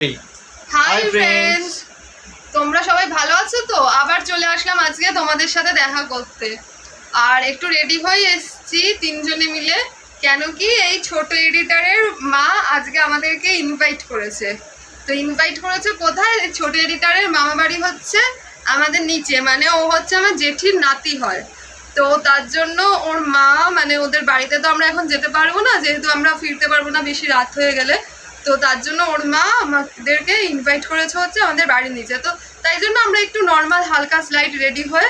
Hi friends, তোমরা সবাই ভালো আছো তো? আবার চলে আসলাম আজকে তোমাদের সাথে দেখা করতে। আর একটু রেডি হয়ে এসেছি তিনজনে মিলে, কেন কি এই ছোট এডিটারের মা আজকে আমাদেরকে ইনভাইট করেছে। তো ইনভাইট করেছে কোথায়? ছোট এডিটারের মামা বাড়ি হচ্ছে আমাদের নিচে, মানে ও হচ্ছে আমার জেঠির নাতি হয়। তো তার জন্য ওর মা, মানে ওদের বাড়িতে তো আমরা এখন যেতে পারবো না, যেহেতু আমরা ফিরতে পারবো না বেশি রাত হয়ে গেলে। তো তার জন্য ওর মা আমাদেরকে ইনভাইট করেছে হচ্ছে আমাদের বাড়ির নিচে। তো তাই জন্য আমরা একটু নর্মাল হালকা স্লাইড রেডি হয়ে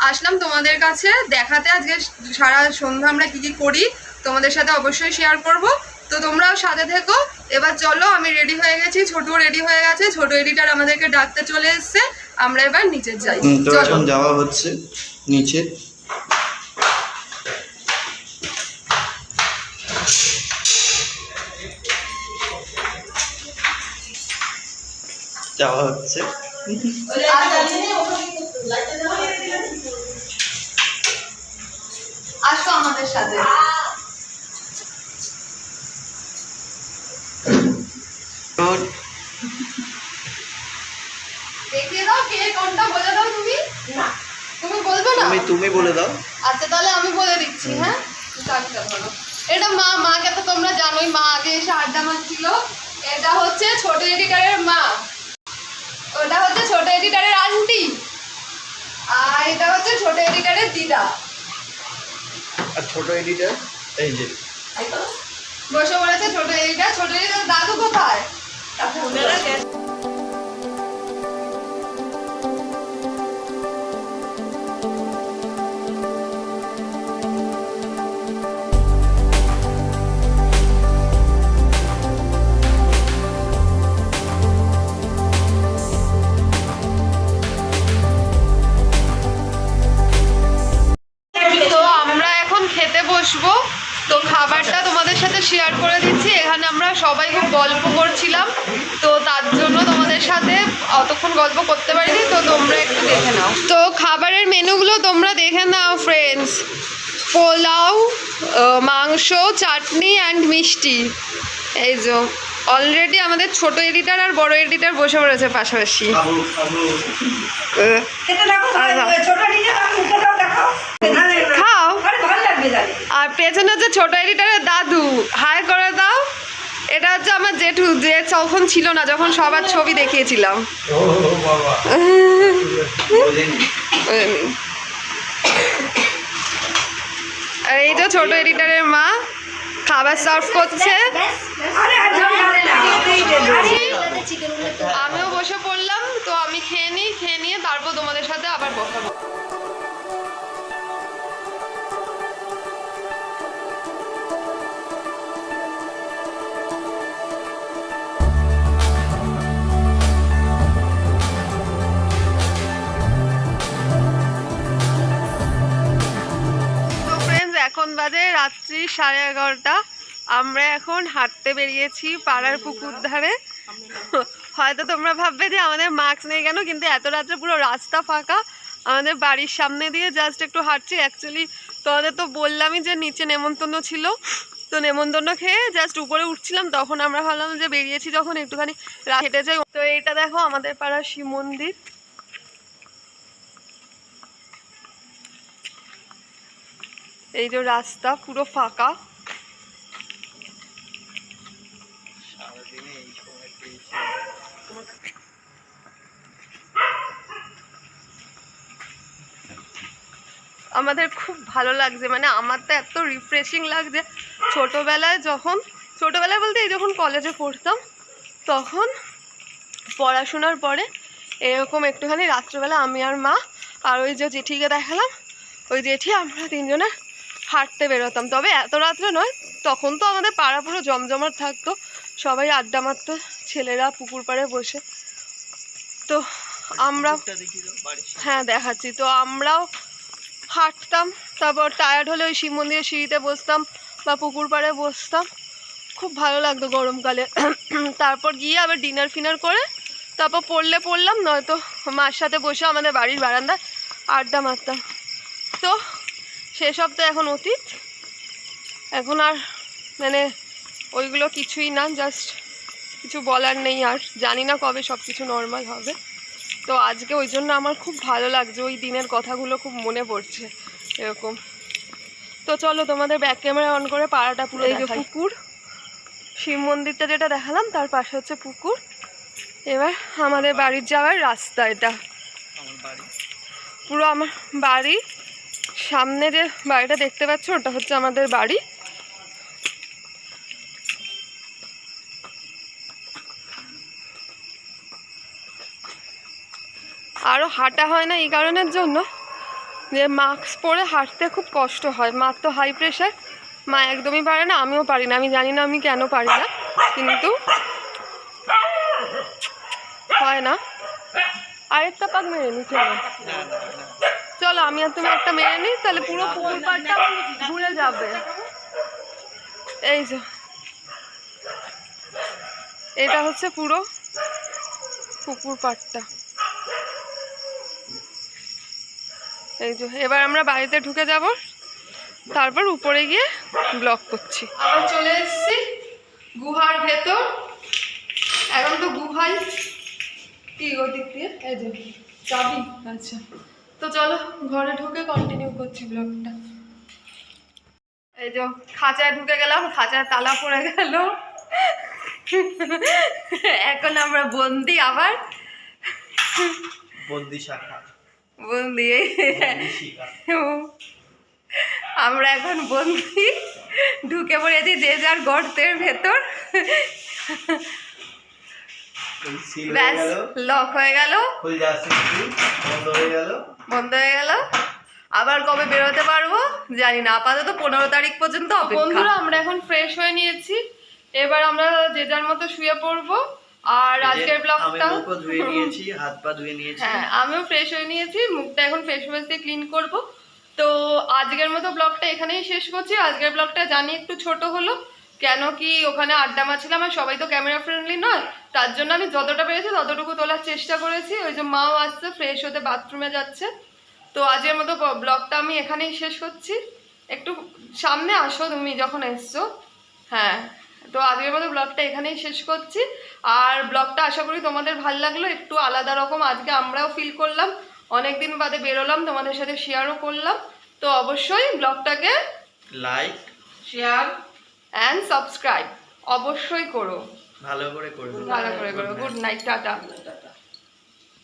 আসলাম তোমাদের কাছে দেখাতে। আজকে সারা সন্ধ্যা আমরা কী কী করি তোমাদের সাথে অবশ্যই শেয়ার করব। তো তোমরাও সাথে থেকো। এবার চলো, আমি রেডি হয়ে গেছি, ছোটও রেডি হয়ে গেছে, ছোট এডিটার আমাদেরকে ডাকতে চলে এসছে। আমরা এবার নিচে যাই। তো এখন যাওয়া হচ্ছে নিচে। যাওয়া হচ্ছে আসো আমাদের সাথে। দেখিয়ে দাও কে কোনটা, বলে দাও। তুমি না, তুমি বলবে না? তুমি বলে দাও। আচ্ছা তাহলে আমি বলে দিচ্ছি। হ্যাঁ, এটা মাকে তো তোমরা জানোই, মা আগে এসে আড্ডা মারছিল। এটা হচ্ছে ছোট এডিটারের মা, ওটা হচ্ছে ছোট এডিটারের আন্টি, আর এটা হচ্ছে ছোট এডিটারের দিদা। আর ছোট এডিটার এই যে বসে পড়েছে ছোট এডিটার। ছোট এডিটার দাদু কোথায়? বসবো। তো খাবারটা তোমাদের সাথে শেয়ার করে দিচ্ছি। এখানে আমরা সবাই খুব গল্প করছিলাম, তো তার জন্য তোমাদের সাথে অতক্ষণ গল্প করতে পারিনি। তো তোমরা একটু দেখে নাও। তো খাবারের মেনুগুলো তোমরা দেখে নাও ফ্রেন্ডস। পোলাও, মাংস, চাটনি অ্যান্ড মিষ্টি। এই যে অলরেডি আমাদের ছোট এডিটার আর বড় এডিটার বসে পড়েছে পাশাপাশি। খাও। আর পেছনে হচ্ছে ছোট এডিটারের দাদু, হাই করে দাও। এটা হচ্ছে আমার জেঠু, যে তখন ছিল না যখন সবার ছবি দেখিয়েছিলাম। আর এই যে ছোট এডিটারের মা খাবার সার্ভ করছে। আমিও বসে পড়লাম। তো আমি খেয়ে নিয়ে তারপর তোমাদের সাথে আবার বসাবো। এখন বাজে রাত্রি 11:30। আমরা এখন হাঁটতে বেরিয়েছি পাড়ার পুকুর ধারে। হয়তো তোমরা ভাববে যে আমাদের মাস্ক নেই কেন, কিন্তু এত রাত্রে পুরো রাস্তা ফাঁকা। আমাদের বাড়ির সামনে দিয়ে জাস্ট একটু হাঁটছি। অ্যাকচুয়ালি তোমাদের তো বললামই যে নিচে নেমন্তন্ন ছিল, তো নেমন্তন্ন খেয়ে জাস্ট উপরে উঠছিলাম। তখন আমরা ভাবলাম যে বেরিয়েছি যখন একটুখানি হেঁটে যাই। তো এইটা দেখো আমাদের পাড়ার শিব মন্দির। এই যে রাস্তা পুরো ফাঁকা। আমাদের খুব ভালো লাগছে, মানে আমার তো এত রিফ্রেশিং লাগছে। ছোটোবেলায় বলতে এই যখন কলেজে পড়তাম, তখন পড়াশোনার পরে এরকম একটুখানি রাত্রেবেলা আমি আর মা আর ওই যে জেঠিকে দেখালাম, ওই জেঠি, আমরা তিনজনে হাঁটতে বেরোতাম। তবে এত রাত্রে নয়, তখন তো আমাদের পাড়া পুরো জমজমাট থাকতো, সবাই আড্ডা মারতো, ছেলেরা পুকুর পাড়ে বসে। তো আমরা, হ্যাঁ দেখাচ্ছি, তো আমরাও হাঁটতাম। তারপর টায়ার্ড হলে ওই শিব মন্দিরের সিঁড়িতে বসতাম বা পুকুর পাড়ে বসতাম, খুব ভালো লাগতো গরমকালে। তারপর গিয়ে আবার ডিনার ফিনার করে তারপর পড়লাম, নয়তো মার সাথে বসে আমাদের বাড়ির বারান্দায় আড্ডা মারতাম। তো সেসব তো এখন অতীত। এখন আর মানে ওইগুলো কিছুই না, জাস্ট কিছু বলার নেই, আর জানি না কবে সব কিছু নর্মাল হবে। তো আজকে ওই জন্য আমার খুব ভালো লাগছে, ওই দিনের কথাগুলো খুব মনে পড়ছে এরকম। তো চলো তোমাদের ব্যাক ক্যামেরা অন করে পাড়াটা পুরো এই যে পুকুর, শিব মন্দিরটা যেটা দেখালাম তার পাশে হচ্ছে পুকুর। এবার আমাদের বাড়ির যাওয়ার রাস্তা, এটা পুরো আমার বাড়ি। সামনে যে বাড়িটা দেখতে পাচ্ছ ওটা হচ্ছে আমাদের বাড়ি। আরও হাঁটা হয় না এই কারণের জন্য যে মাস্ক পরে হাঁটতে খুব কষ্ট হয়। মার তো হাই প্রেশার, মা একদমই পারে না, আমিও পারি না। আমি জানি না আমি কেন পারি না, কিন্তু হয় না। আরেকটা পাক মেরে নি, চলো চলো আমি আর তুমি একটা মেরে নিই, তাহলে পুরো পুকুর পাড়টা ঘুরে যাবে। এই যে এটা হচ্ছে পুরো পুকুর পাড়টা। এই যে এবার আমরা বাড়িতে ঢুকে যাব, তারপর উপরে গিয়ে ব্লগ করছি। আবার চলে এসেছি গুহার ভেতর। এখন তো গুহাই কি ওদিক দিয়ে এই যে চাবি। আচ্ছা, তো চলো ঘরে ঢুকে কন্টিনিউ করছি ব্লগটা। এই যে খাঁচায় ঢুকে গেলাম, খাঁচায় তালা পড়ে গেল। এখন আমরা বন্দি, আবার বন্দি শাখা, বন্দি। শিকা। আমরা এখন বন্দি, ঢুকে পড়েছি যে যার গর্তের ভেতর। ব্যাস লক হয়ে গেল, বন্ধ হয়ে গেল, বন্ধ হয়ে গেল। আবার কবে বেরোতে পারবো জানি না, আপাতত 15 তারিখ পর্যন্ত অপেক্ষা। বন্ধুরা আমরা এখন ফ্রেশ হয়ে নিয়েছি, এবার আমরা যে যার মতো শুয়ে পড়বো। আর আজকের ব্লগটা আমি মুখ ধুয়ে নিয়েছি, হাত পা ধুয়ে নিয়েছি। হ্যাঁ আমিও ফ্রেশ হয়ে নিয়েছি, মুখটা এখন ফেস ওয়াশ দিয়ে ক্লিন করব। তো আজকের মতো ব্লগটা এখানেই শেষ করছি। আজকের ব্লগটা জানি একটু ছোট হলো, কেন কি ওখানে আড্ডা মারছিলাম আর সবাই তো ক্যামেরা ফ্রেন্ডলি নয়, তার জন্য আমি যতটা পেরেছি ততটুকু তোলার চেষ্টা করেছি। ওই যে মাও আসছে ফ্রেশ হতে, বাথরুমে যাচ্ছে। তো আজকের মতো ব্লগটা আমি এখানেই শেষ করছি। একটু সামনে আসো তুমি যখন এসছো। হ্যাঁ, তো আজকের মতো ব্লগটা এখানেই শেষ করছি। আর ব্লগটা আশা করি তোমাদের ভালো লাগলো, একটু আলাদা রকম আজকে আমরাও ফিল করলাম, অনেকদিন বাদে বেরোলাম, তোমাদের সাথে শেয়ারও করলাম। তো অবশ্যই ব্লগটাকে লাইক, শেয়ার অ্যান্ড সাবস্ক্রাইব অবশ্যই করো, ভালো করে করবে, ভালো করে করো। Good night, tata.